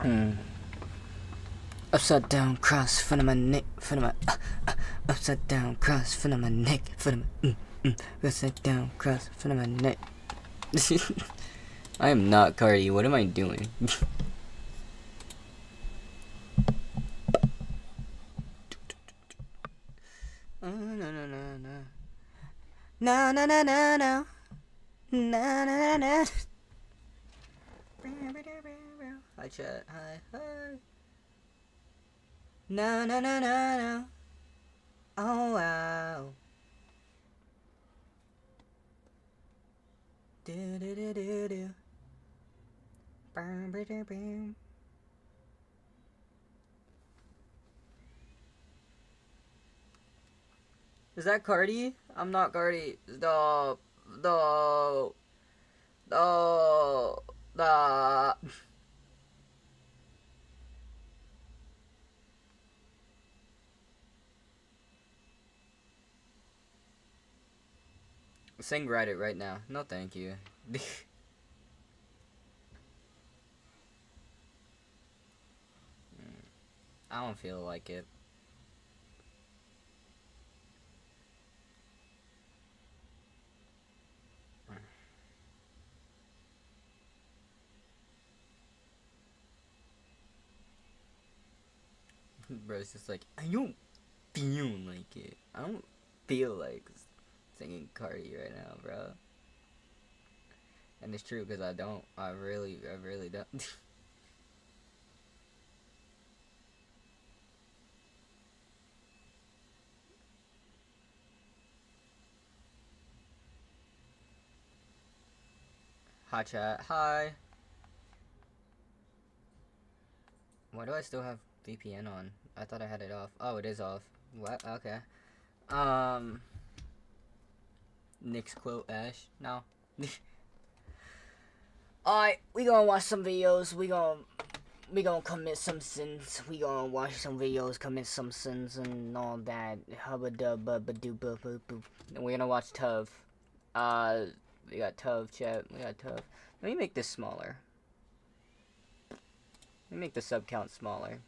Hmm. Upside down cross, front of my neck, front of my upside down cross, front of my neck, front of my upside down cross, front of my neck. I am not Cardi. What am I doing? Oh, no, no, no, no. No, no, no, no, no. No, no, no, no. Hi, chat. Hi, hi. No, no, no, no, no. Oh, wow. Do, do, do, do, do. Bam, bam, bam, bam. Is that Cardi? I'm not Cardi. Stop. No. No. Nah. Sing Reddit right now. No, thank you. I don't feel like it. Bro, it's just like, I don't feel like it. I don't feel like singing Cardi right now, bro. And it's true, because I don't. I really don't. Hi, chat. Hi. Why do I still have VPN on? I thought I had it off. Oh, it is off. What? Okay. Nick's quote Ash. No. Alright, we gonna watch some videos. We gonna commit some sins. We gonna watch some videos, commit some sins and all that. Hubba dubba ba doo ba boo boo. And we're gonna watch Tuv. We got Tuv, chat. We got Tuv. Let me make this smaller. Let me make the sub count smaller.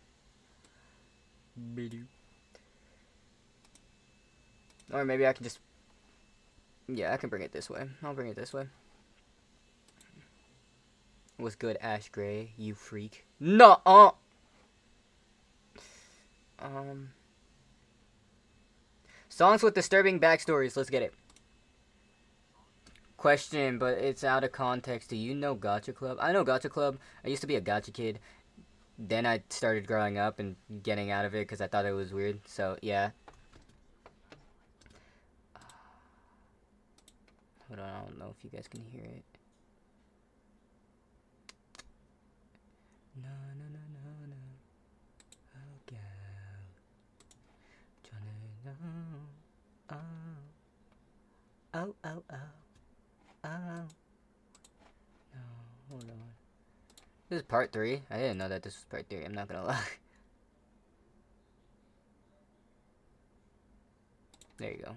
Or maybe I can just... Yeah, I can bring it this way. I'll bring it this way. What's good, Ash Gray? You freak. No! Songs with disturbing backstories. Let's get it. Question, but it's out of context. Do you know Gacha Club? I know Gacha Club. I used to be a Gacha kid. Then I started growing up and getting out of it because I thought it was weird. So, yeah. Hold on, I don't know if you guys can hear it. No, no, no, no, no. Oh, girl. Johnny, no. Oh. Oh, oh, oh. Oh. No, hold on. This is part 3. I didn't know that this was part 3. I'm not gonna lie. There you go.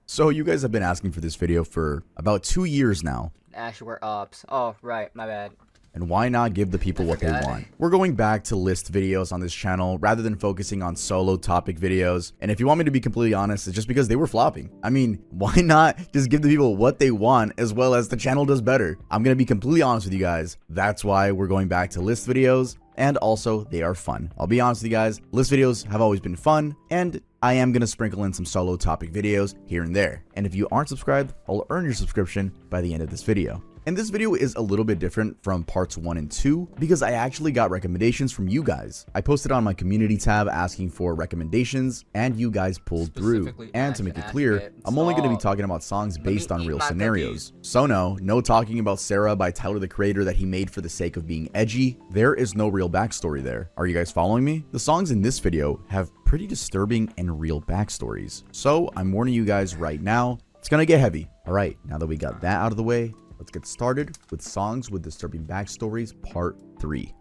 So you guys have been asking for this video for about 2 years now. Ash, we're ops. Oh, right. My bad. And why not give the people what they want? We're going back to list videos on this channel rather than focusing on solo topic videos. And if you want me to be completely honest, it's just because they were flopping. I mean, why not just give the people what they want as well as the channel does better? I'm going to be completely honest with you guys. That's why we're going back to list videos. And also, they are fun. I'll be honest with you guys, list videos have always been fun, and I am going to sprinkle in some solo topic videos here and there. And if you aren't subscribed, I'll earn your subscription by the end of this video. And this video is a little bit different from parts 1 and 2 because I actually got recommendations from you guys. I posted on my community tab asking for recommendations and you guys pulled through. And to make it clear, I'm only going to be talking about songs based on real scenarios. So no talking about Sarah by Tyler the Creator that he made for the sake of being edgy. There is no real backstory there. Are you guys following me? The songs in this video have pretty disturbing and real backstories. So I'm warning you guys right now, it's going to get heavy. All right, now that we got that out of the way, let's get started with songs with disturbing backstories, part 3.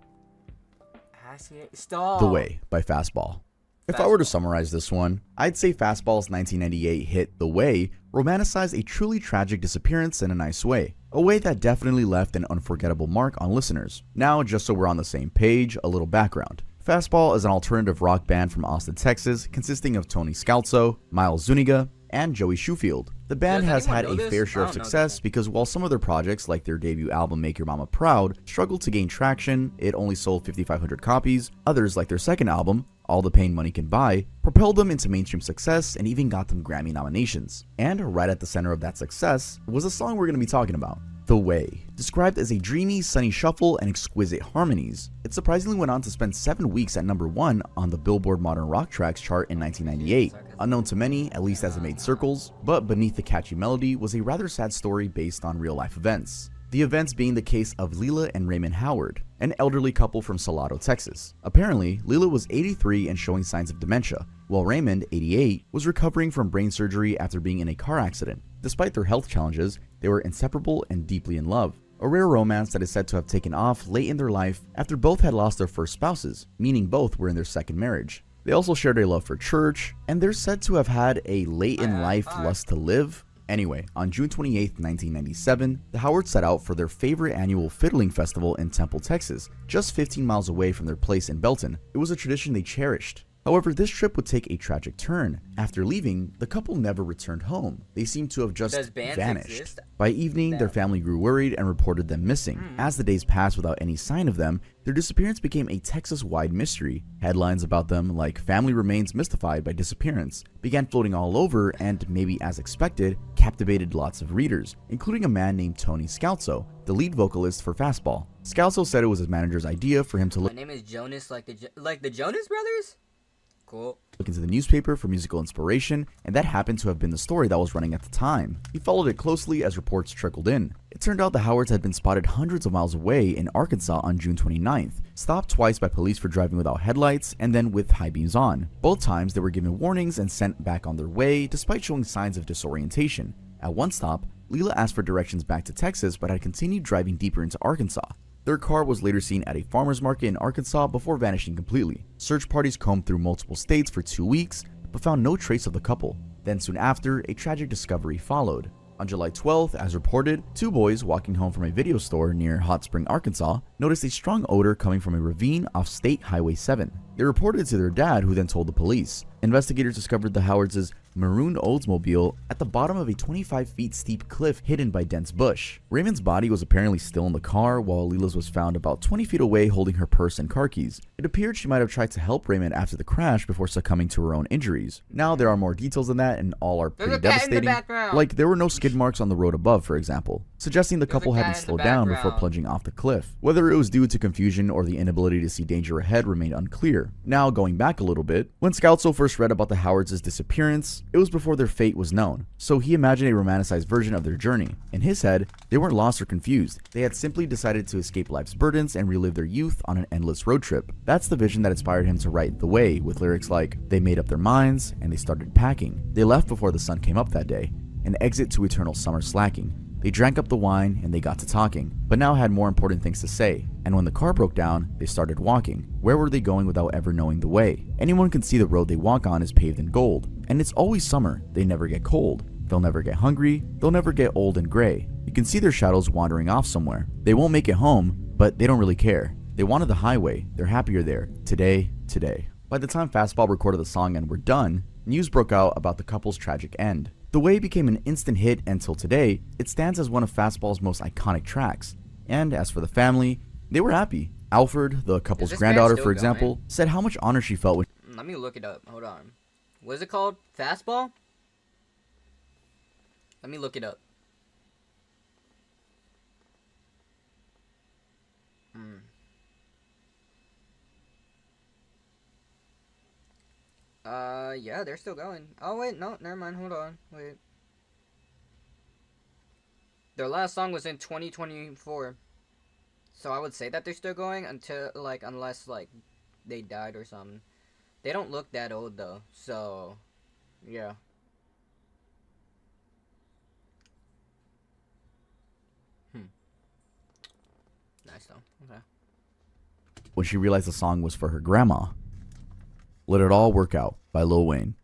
Stop. The Way by Fastball. If I were to summarize this one, I'd say Fastball's 1998 hit The Way romanticized a truly tragic disappearance in a nice way. A way that definitely left an unforgettable mark on listeners. Now, just so we're on the same page, a little background. Fastball is an alternative rock band from Austin, Texas, consisting of Tony Scalzo, Miles Zuniga, and Joey Shoefield. The band has had a fair share of success because while some of their projects, like their debut album Make Your Mama Proud, struggled to gain traction, it only sold 5,500 copies, others, like their second album, All the Pain Money Can Buy, propelled them into mainstream success and even got them Grammy nominations. And right at the center of that success was a song we're going to be talking about, The Way. Described as a dreamy, sunny shuffle and exquisite harmonies, it surprisingly went on to spend 7 weeks at #1 on the Billboard Modern Rock Tracks chart in 1998. Unknown to many, at least as it made circles, but beneath the catchy melody was a rather sad story based on real-life events. The events being the case of Leela and Raymond Howard, an elderly couple from Salado, Texas. Apparently, Leela was 83 and showing signs of dementia, while Raymond, 88, was recovering from brain surgery after being in a car accident. Despite their health challenges, they were inseparable and deeply in love. A rare romance that is said to have taken off late in their life after both had lost their first spouses, meaning both were in their second marriage. They also shared a love for church, and they're said to have had a late-in-life lust to live. Anyway, on June 28, 1997, the Howards set out for their favorite annual fiddling festival in Temple, Texas, just 15 miles away from their place in Belton. It was a tradition they cherished. However, this trip would take a tragic turn. After leaving, the couple never returned home. They seemed to have just vanished. By evening, their family grew worried and reported them missing. As the days passed without any sign of them, their disappearance became a Texas-wide mystery. Headlines about them, like "Family Remains Mystified by Disappearance," began floating all over and, maybe as expected, captivated lots of readers, including a man named Tony Scalzo, the lead vocalist for Fastball. Scalzo said it was his manager's idea for him to My name is Jonas, like the Jonas Brothers? Cool. Look into the newspaper for musical inspiration, and that happened to have been the story that was running at the time. He followed it closely as reports trickled in. It turned out the Howards had been spotted hundreds of miles away in Arkansas on June 29th, stopped twice by police for driving without headlights and then with high beams on. Both times they were given warnings and sent back on their way despite showing signs of disorientation. At one stop, Leela asked for directions back to Texas but had continued driving deeper into Arkansas. Their car was later seen at a farmer's market in Arkansas before vanishing completely. Search parties combed through multiple states for 2 weeks, but found no trace of the couple. Then soon after, a tragic discovery followed. On July 12th, as reported, 2 boys walking home from a video store near Hot Spring, Arkansas, noticed a strong odor coming from a ravine off State Highway 7. They reported it to their dad, who then told the police. Investigators discovered the Howards' maroon Oldsmobile at the bottom of a 25 feet steep cliff hidden by dense bush. Raymond's body was apparently still in the car, while Leela's was found about 20 feet away holding her purse and car keys. It appeared she might have tried to help Raymond after the crash before succumbing to her own injuries. Now, there are more details than that, and all are pretty devastating. Like, there were no skid marks on the road above, for example, suggesting the couple hadn't slowed down before plunging off the cliff. Whether it was due to confusion or the inability to see danger ahead remained unclear. Now, going back a little bit, when Scalzo first read about the Howards' disappearance, it was before their fate was known, so he imagined a romanticized version of their journey. In his head, they weren't lost or confused. They had simply decided to escape life's burdens and relive their youth on an endless road trip. That's the vision that inspired him to write The Way, with lyrics like, "They made up their minds, and they started packing. They left before the sun came up that day, an exit to eternal summer slacking. They drank up the wine and they got to talking, but now had more important things to say. And when the car broke down, they started walking. Where were they going without ever knowing the way? Anyone can see the road they walk on is paved in gold. And it's always summer. They never get cold. They'll never get hungry. They'll never get old and gray. You can see their shadows wandering off somewhere. They won't make it home, but they don't really care. They wanted the highway. They're happier there. Today, today." By the time Fastball recorded the song and were done, news broke out about the couple's tragic end. The Way became an instant hit, and till today, it stands as one of Fastball's most iconic tracks. And as for the family, they were happy. Alfred, the couple's granddaughter, for example, said how much honor she felt when... Let me look it up. Hold on. What is it called? Fastball? Let me look it up. Yeah, they're still going. Oh, wait, no, never mind, hold on, wait. Their last song was in 2024. So I would say that they're still going until, like, unless, like, they died or something. They don't look that old, though, so, yeah. Nice, though, okay. When she realized the song was for her grandma. Let It All Work Out by Lil Wayne.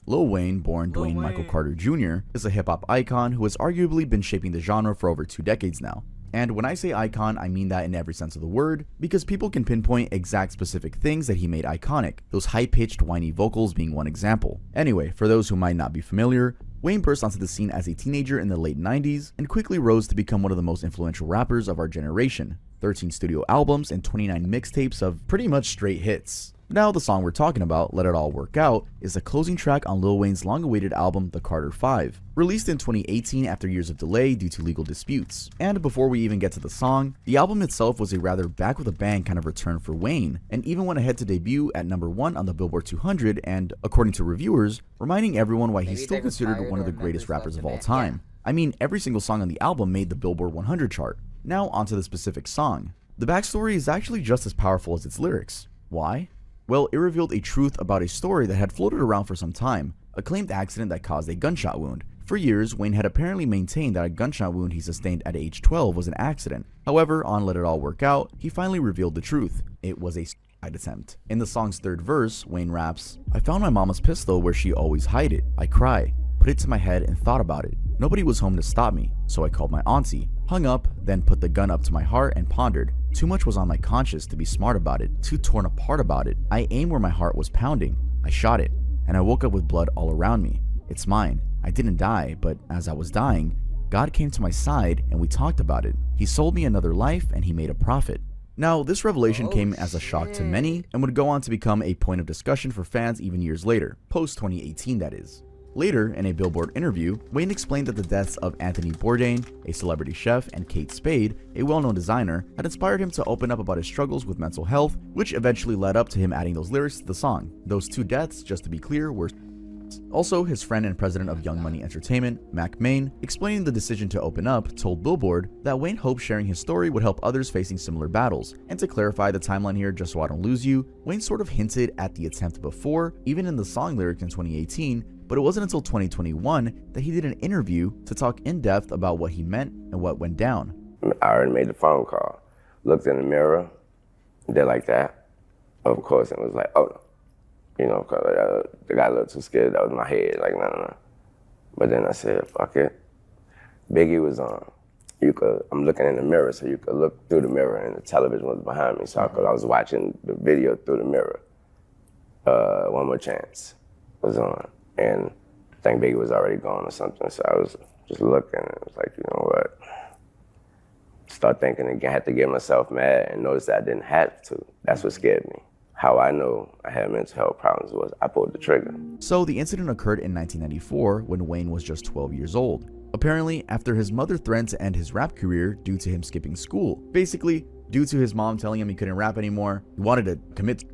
Lil Wayne, born Dwayne Michael Carter Jr., is a hip-hop icon who has arguably been shaping the genre for over 2 decades now. And when I say icon, I mean that in every sense of the word, because people can pinpoint exact specific things that he made iconic, those high-pitched, whiny vocals being one example. Anyway, for those who might not be familiar, Wayne burst onto the scene as a teenager in the late 90s and quickly rose to become one of the most influential rappers of our generation. 13 studio albums and 29 mixtapes of pretty much straight hits. Now, the song we're talking about, Let It All Work Out, is the closing track on Lil Wayne's long-awaited album, The Carter 5, released in 2018 after years of delay due to legal disputes. And before we even get to the song, the album itself was a rather back with a bang kind of return for Wayne, and even went ahead to debut at number 1 on the Billboard 200 and, according to reviewers, reminding everyone why he's still considered one of the greatest rappers of all time. I mean, every single song on the album made the Billboard 100 chart. Now onto the specific song. The backstory is actually just as powerful as its lyrics. Why? Well, it revealed a truth about a story that had floated around for some time, a claimed accident that caused a gunshot wound. For years, Wayne had apparently maintained that a gunshot wound he sustained at age 12 was an accident. However, on Let It All Work Out, he finally revealed the truth. It was a suicide attempt. In the song's third verse, Wayne raps, "I found my mama's pistol where she always hide it. I cry, put it to my head and thought about it. Nobody was home to stop me, so I called my auntie, hung up, then put the gun up to my heart and pondered. Too much was on my conscience to be smart about it, too torn apart about it. I aimed where my heart was pounding. I shot it, and I woke up with blood all around me. It's mine. I didn't die, but as I was dying, God came to my side and we talked about it. He sold me another life and he made a profit." Now, this revelation came as a shock to many and would go on to become a point of discussion for fans even years later, post-2018 that is. Later, in a Billboard interview, Wayne explained that the deaths of Anthony Bourdain, a celebrity chef, and Kate Spade, a well-known designer, had inspired him to open up about his struggles with mental health, which eventually led up to him adding those lyrics to the song. Those 2 deaths, just to be clear, were also, his friend and president of Young Money Entertainment, Mac Main, explaining the decision to open up, told Billboard that Wayne hoped sharing his story would help others facing similar battles. And to clarify the timeline here just so I don't lose you, Wayne sort of hinted at the attempt before, even in the song lyrics in 2018, but it wasn't until 2021 that he did an interview to talk in depth about what he meant and what went down. I already made the phone call, looked in the mirror, did like that. Of course, it was like, oh no. You know, cause the guy looked too scared. That was my head, like, no. But then I said, fuck it. Biggie was on. I'm looking in the mirror, so you could look through the mirror, and the television was behind me. So I was watching the video through the mirror. One More Chance was on, and I think Biggie was already gone or something. So I was just looking, and it was like, you know what? Start thinking again. I had to get myself mad and notice that I didn't have to. That's what scared me. How I know I had mental health problems was I pulled the trigger. So the incident occurred in 1994 when Wayne was just 12 years old. Apparently, after his mother threatened to end his rap career due to him skipping school. Basically, due to his mom telling him he couldn't rap anymore, he wanted to commit.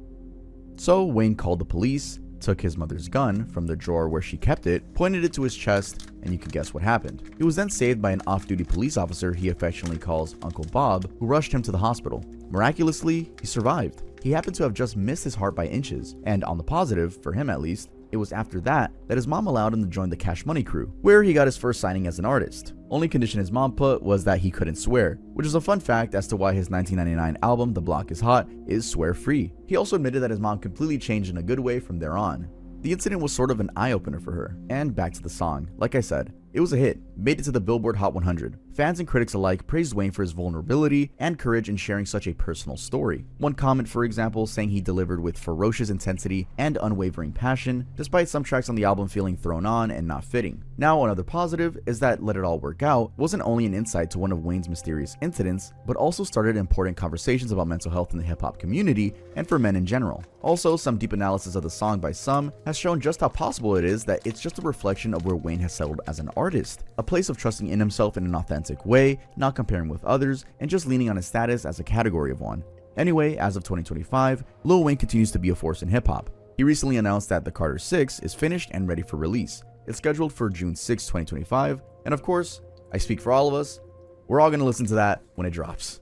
So Wayne called the police, took his mother's gun from the drawer where she kept it, pointed it to his chest, and you can guess what happened. He was then saved by an off-duty police officer he affectionately calls Uncle Bob, who rushed him to the hospital. Miraculously, he survived. He happened to have just missed his heart by inches, and on the positive, for him at least, it was after that his mom allowed him to join the Cash Money crew, where he got his first signing as an artist. Only condition his mom put was that he couldn't swear, which is a fun fact as to why his 1999 album, The Block Is Hot, is swear-free. He also admitted that his mom completely changed in a good way from there on. The incident was sort of an eye-opener for her. And back to the song. Like I said, it was a hit, made it to the Billboard Hot 100. Fans and critics alike praised Wayne for his vulnerability and courage in sharing such a personal story. One comment, for example, saying he delivered with ferocious intensity and unwavering passion, despite some tracks on the album feeling thrown on and not fitting. Now, another positive is that Let It All Work Out wasn't only an insight to one of Wayne's mysterious incidents, but also started important conversations about mental health in the hip-hop community and for men in general. Also, some deep analysis of the song by some has shown just how possible it is that it's just a reflection of where Wayne has settled as an artist, a place of trusting in himself in an authentic way, not comparing with others, and just leaning on his status as a category of one. Anyway, as of 2025, Lil Wayne continues to be a force in hip-hop. He recently announced that The Carter 6 is finished and ready for release. It's scheduled for June 6, 2025, and of course, I speak for all of us, we're all gonna listen to that when it drops.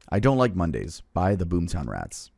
I Don't Like Mondays by the Boomtown Rats.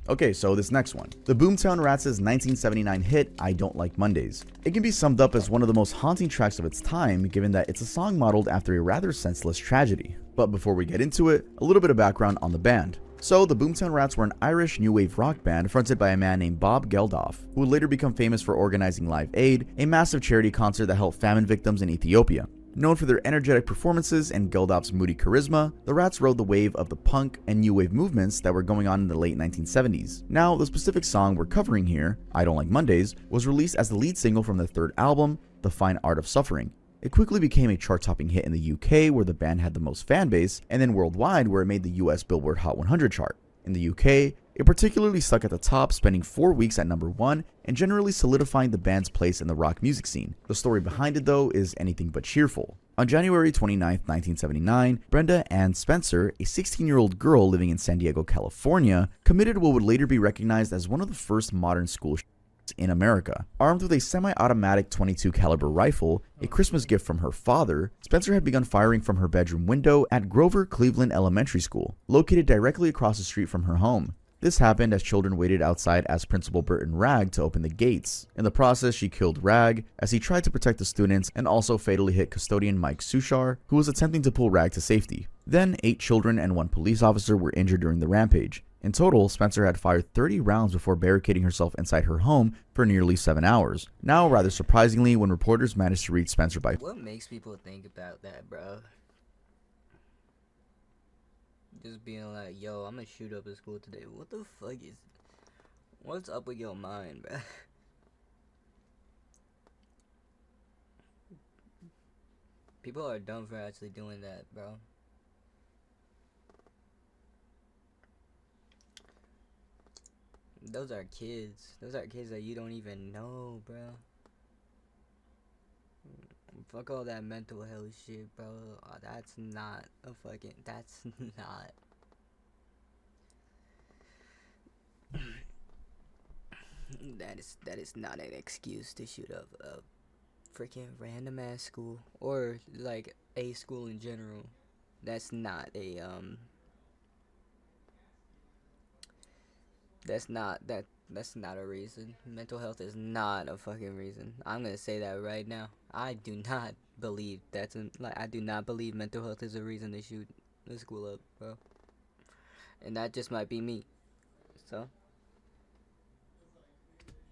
Okay, so this next one. The Boomtown Rats' 1979 hit, I Don't Like Mondays. It can be summed up as one of the most haunting tracks of its time, given that it's a song modeled after a rather senseless tragedy. But before we get into it, a little bit of background on the band. So, the Boomtown Rats were an Irish new wave rock band fronted by a man named Bob Geldof, who would later become famous for organizing Live Aid, a massive charity concert that helped famine victims in Ethiopia. Known for their energetic performances and Geldof's moody charisma, the Rats rode the wave of the punk and new wave movements that were going on in the late 1970s. Now, the specific song we're covering here, I Don't Like Mondays, was released as the lead single from their third album, The Fine Art of Suffering. It quickly became a chart-topping hit in the UK, where the band had the most fan base, and then worldwide, where it made the US Billboard Hot 100 chart. In the UK, it particularly stuck at the top, spending 4 weeks at number 1 and generally solidifying the band's place in the rock music scene. The story behind it, though, is anything but cheerful. On January 29, 1979, Brenda Ann Spencer, a 16-year-old girl living in San Diego, California, committed what would later be recognized as one of the first modern school shootings in America. Armed with a semi-automatic .22 caliber rifle, a Christmas gift from her father, Spencer had begun firing from her bedroom window at Grover Cleveland Elementary School, located directly across the street from her home. This happened as children waited outside as Principal Burton Ragg to open the gates. In the process, she killed Ragg as he tried to protect the students and also fatally hit custodian Mike Sushar, who was attempting to pull Ragg to safety. Then, 8 children and 1 police officer were injured during the rampage. In total, Spencer had fired 30 rounds before barricading herself inside her home for nearly 7 hours. Now, rather surprisingly, when reporters managed to reach Spencer by What makes people think about that, bro? Just being like, yo, I'm gonna shoot up a school today. What the fuck is... What's up with your mind, bro? People are dumb for actually doing that, bro. Those are kids. Those are kids that you don't even know, bro. Fuck all that mental health shit, bro. That's not a fucking... That's not... That is not an excuse to shoot up a freaking random ass school. Or, like, a school in general. That's not a, That's not a reason. Mental health is not a fucking reason. I'm gonna say that right now. I do not believe I do not believe mental health is a reason to shoot the school up, bro. And that just might be me. So.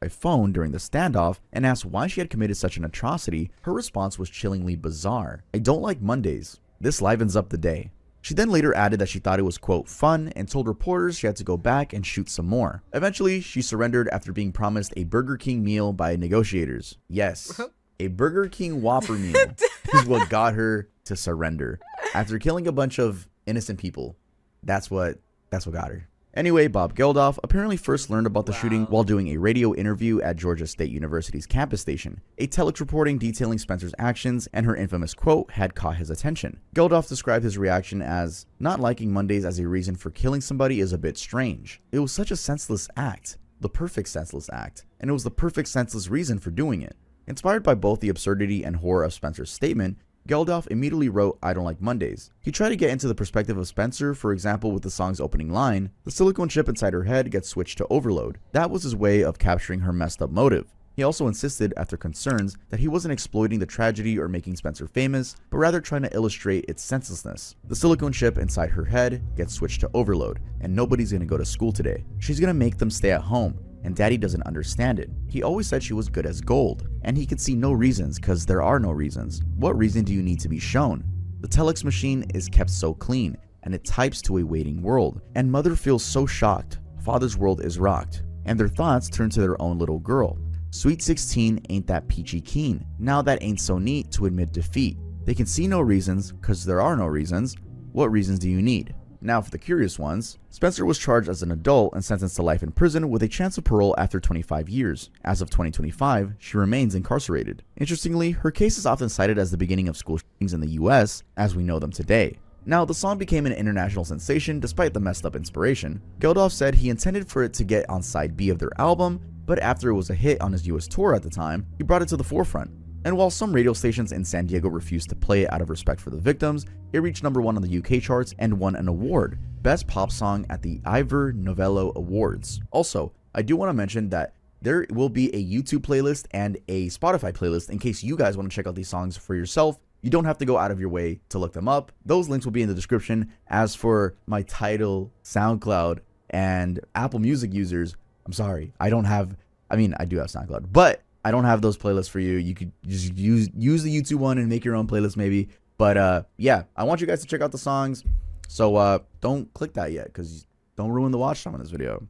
phone during the standoff and asked why she had committed such an atrocity, her response was chillingly bizarre. I don't like Mondays. This livens up the day. She then later added that she thought it was, quote, fun, and told reporters she had to go back and shoot some more. Eventually, she surrendered after being promised a Burger King meal by negotiators. Yes, a Burger King Whopper meal is what got her to surrender. After killing a bunch of innocent people, that's what got her. Anyway, Bob Geldof apparently first learned about the shooting while doing a radio interview at Georgia State University's campus station. A telex reporting detailing Spencer's actions and her infamous quote had caught his attention. Geldof described his reaction as, not liking Mondays as a reason for killing somebody is a bit strange. It was such a senseless act. The perfect senseless act. And it was the perfect senseless reason for doing it. Inspired by both the absurdity and horror of Spencer's statement, Geldof immediately wrote I Don't Like Mondays. He tried to get into the perspective of Spencer, for example with the song's opening line, the silicone chip inside her head gets switched to overload. That was his way of capturing her messed up motive. He also insisted, after concerns, that he wasn't exploiting the tragedy or making Spencer famous, but rather trying to illustrate its senselessness. The silicone chip inside her head gets switched to overload, and nobody's gonna go to school today. She's gonna make them stay at home, and Daddy doesn't understand it. He always said she was good as gold, and he could see no reasons because there are no reasons. What reason do you need to be shown? The telex machine is kept so clean, and it types to a waiting world, and Mother feels so shocked. Father's world is rocked, and their thoughts turn to their own little girl. Sweet 16 ain't that peachy keen. Now that ain't so neat to admit defeat. They can see no reasons because there are no reasons. What reasons do you need? Now for the curious ones, Spencer was charged as an adult and sentenced to life in prison with a chance of parole after 25 years. As of 2025, she remains incarcerated. Interestingly, her case is often cited as the beginning of school shootings in the US as we know them today. Now, the song became an international sensation despite the messed up inspiration. Geldof said he intended for it to get on side B of their album, but after it was a hit on his US tour at the time, he brought it to the forefront. And while some radio stations in San Diego refused to play it out of respect for the victims, it reached number 1 on the UK charts and won an award, Best Pop Song at the Ivor Novello Awards. Also, I do want to mention that there will be a YouTube playlist and a Spotify playlist in case you guys want to check out these songs for yourself. You don't have to go out of your way to look them up. Those links will be in the description. As for my Tidal, SoundCloud, and Apple Music users, I'm sorry, I do have SoundCloud, but I don't have those playlists for you. You could just use the YouTube one and make your own playlist maybe. But yeah, I want you guys to check out the songs. So don't click that yet, because don't ruin the watch time on this video.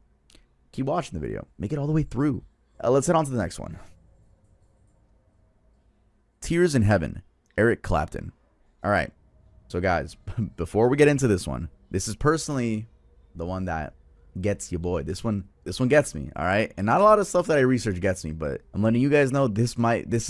Keep watching the video. Make it all the way through. Let's head on to the next one. Tears in Heaven, Eric Clapton. All right. So guys, before we get into this one, this is personally the one that gets you, boy. This one gets me, all right? And not a lot of stuff that I research gets me, but I'm letting you guys know this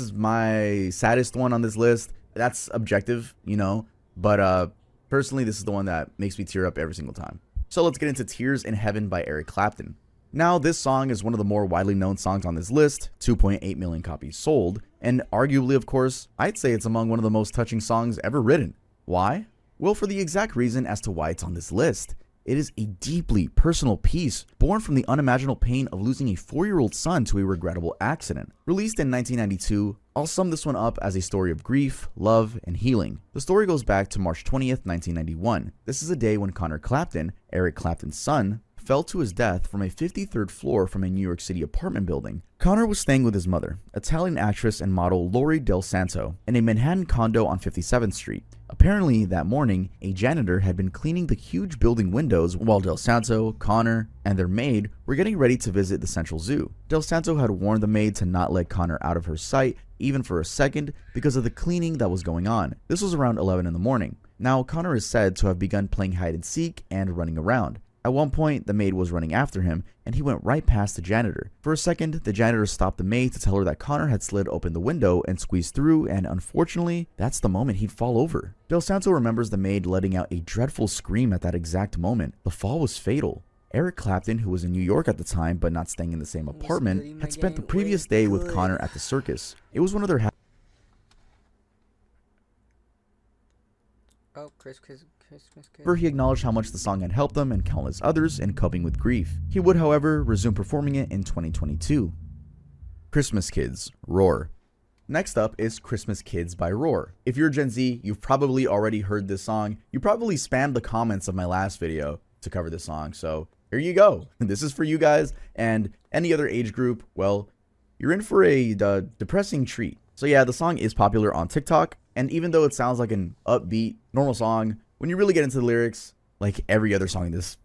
is my saddest one on this list. That's objective, you know, but personally, this is the one that makes me tear up every single time. So let's get into Tears in Heaven by Eric Clapton. Now, this song is one of the more widely known songs on this list, 2.8 million copies sold, and arguably, of course, I'd say it's among one of the most touching songs ever written. Why? Well, for the exact reason as to why it's on this list. It is a deeply personal piece born from the unimaginable pain of losing a 4-year-old son to a regrettable accident. Released in 1992, I'll sum this one up as a story of grief, love, and healing. The story goes back to March 20th, 1991. This is a day when Connor Clapton, Eric Clapton's son, fell to his death from a 53rd floor from a New York City apartment building. Connor was staying with his mother, Italian actress and model Lori Del Santo, in a Manhattan condo on 57th Street. Apparently, that morning, a janitor had been cleaning the huge building windows while Del Santo, Connor, and their maid were getting ready to visit the Central Zoo. Del Santo had warned the maid to not let Connor out of her sight, even for a second, because of the cleaning that was going on. This was around 11 in the morning. Now, Connor is said to have begun playing hide and seek and running around. At one point, the maid was running after him, and he went right past the janitor. For a second, the janitor stopped the maid to tell her that Connor had slid open the window and squeezed through, and unfortunately, that's the moment he'd fall over. Del Santo remembers the maid letting out a dreadful scream at that exact moment. The fall was fatal. Eric Clapton, who was in New York at the time but not staying in the same apartment, had spent the previous day with Connor at the circus. It was one of their he acknowledged how much the song had helped them and countless others in coping with grief. He would, however, resume performing it in 2022. Christmas Kids, Roar. Next up is Christmas Kids by Roar. If you're Gen Z, you've probably already heard this song. You probably spammed the comments of my last video to cover this song, so here you go. This is for you guys, and any other age group, well, you're in for a depressing treat. So yeah, the song is popular on TikTok, and even though it sounds like an upbeat, normal song, when you really get into the lyrics, like every other song in this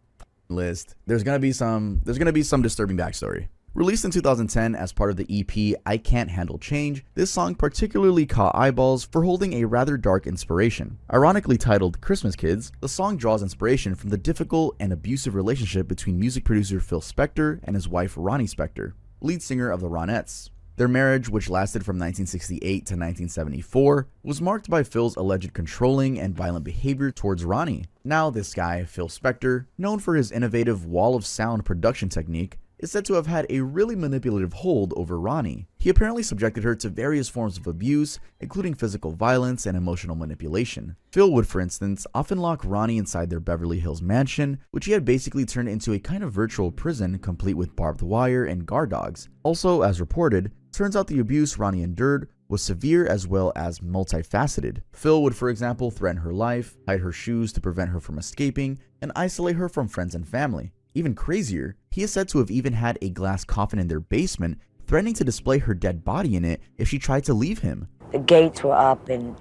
list, there's gonna be some disturbing backstory. Released in 2010 as part of the EP I Can't Handle Change, this song particularly caught eyeballs for holding a rather dark inspiration. Ironically titled Christmas Kids, the song draws inspiration from the difficult and abusive relationship between music producer Phil Spector and his wife Ronnie Spector, lead singer of the Ronettes. Their marriage, which lasted from 1968 to 1974, was marked by Phil's alleged controlling and violent behavior towards Ronnie. Now this guy, Phil Spector, known for his innovative wall of sound production technique, is said to have had a really manipulative hold over Ronnie. He apparently subjected her to various forms of abuse, including physical violence and emotional manipulation. Phil would, for instance, often lock Ronnie inside their Beverly Hills mansion, which he had basically turned into a kind of virtual prison complete with barbed wire and guard dogs. Also, as reported, turns out the abuse Ronnie endured was severe as well as multifaceted. Phil would, for example, threaten her life, hide her shoes to prevent her from escaping, and isolate her from friends and family. Even crazier, he is said to have even had a glass coffin in their basement, threatening to display her dead body in it if she tried to leave him. The gates were up and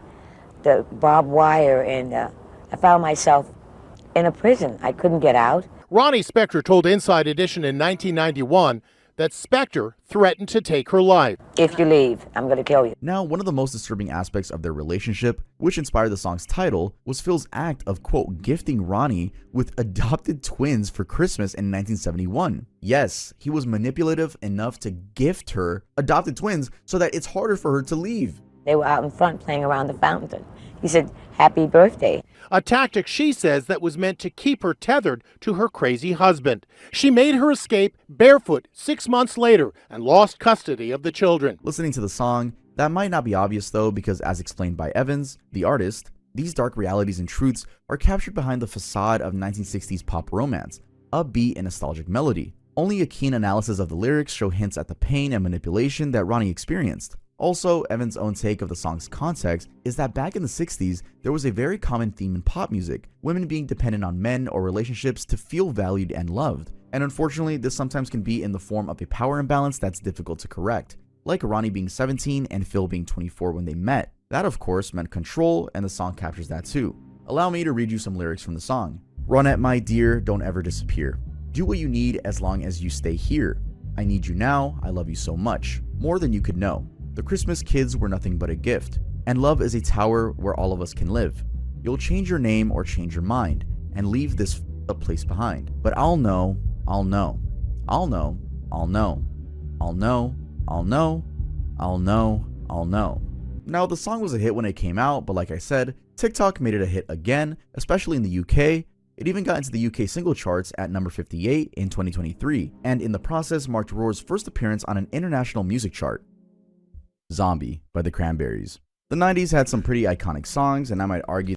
the barbed wire, and I found myself in a prison. I couldn't get out. Ronnie Spector told Inside Edition in 1991 that Spector threatened to take her life. If you leave, I'm going to kill you. Now, one of the most disturbing aspects of their relationship, which inspired the song's title, was Phil's act of, quote, gifting Ronnie with adopted twins for Christmas in 1971. Yes, he was manipulative enough to gift her adopted twins so that it's harder for her to leave. They were out in front playing around the fountain. He said, "Happy birthday." A tactic, she says, that was meant to keep her tethered to her crazy husband. She made her escape barefoot 6 months later and lost custody of the children. Listening to the song, that might not be obvious though, because as explained by Evans, the artist, these dark realities and truths are captured behind the facade of 1960s pop romance, upbeat and nostalgic melody. Only a keen analysis of the lyrics show hints at the pain and manipulation that Ronnie experienced. Also, Evan's own take of the song's context is that back in the 60s, there was a very common theme in pop music, women being dependent on men or relationships to feel valued and loved. And unfortunately, this sometimes can be in the form of a power imbalance that's difficult to correct, like Ronnie being 17 and Phil being 24 when they met. That of course meant control, and the song captures that too. Allow me to read you some lyrics from the song. Ronette, my dear, don't ever disappear. Do what you need as long as you stay here. I need you now, I love you so much, more than you could know. The Christmas kids were nothing but a gift, and love is a tower where all of us can live. You'll change your name or change your mind, and leave this up place behind. But I'll know, I'll know, I'll know, I'll know, I'll know, I'll know, I'll know, I'll know. Now, the song was a hit when it came out, but like I said, TikTok made it a hit again, especially in the UK. It even got into the UK single charts at number 58 in 2023, and in the process marked Roar's first appearance on an international music chart. Zombie by the Cranberries. The 90s had some pretty iconic songs, and I might argue